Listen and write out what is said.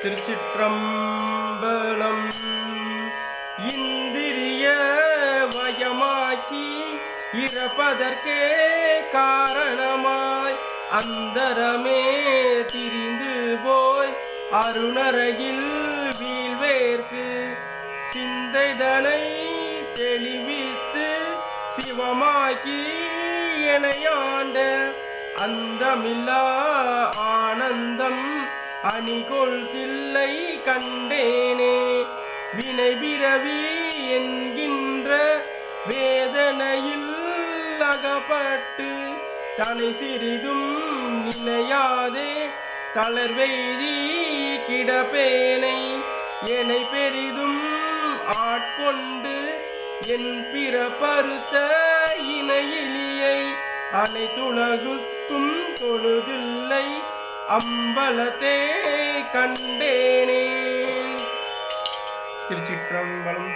திருச்சிற்றம்பலம். இந்திரிய வயமாக்கி இறப்பதற்கே காரணமாய் அந்தரமே திரிந்து போய் அருணரகில் வீழ்வேற்கு சிந்தைதனை தெளிவித்து சிவமாக்கி எனையாண்ட அந்தமில்லா ஆனந்தம் அணிகொள் தில்லை கண்டேனே. வினை பிறவி என்கின்ற வேதனையில் அகப்பட்டு தனை சிறிதும் நினையாதே தளர்வெய்தி கிடப்பேனை என்னை பெரிதும் ஆட்கொண்டு என் பிறப்பறுத்த இணையிலியை அனைத்துலகுக்கும் தொழுதில்லை அம்பலத்தே கண்டேனே. திருச்சிற்றம்பலம்.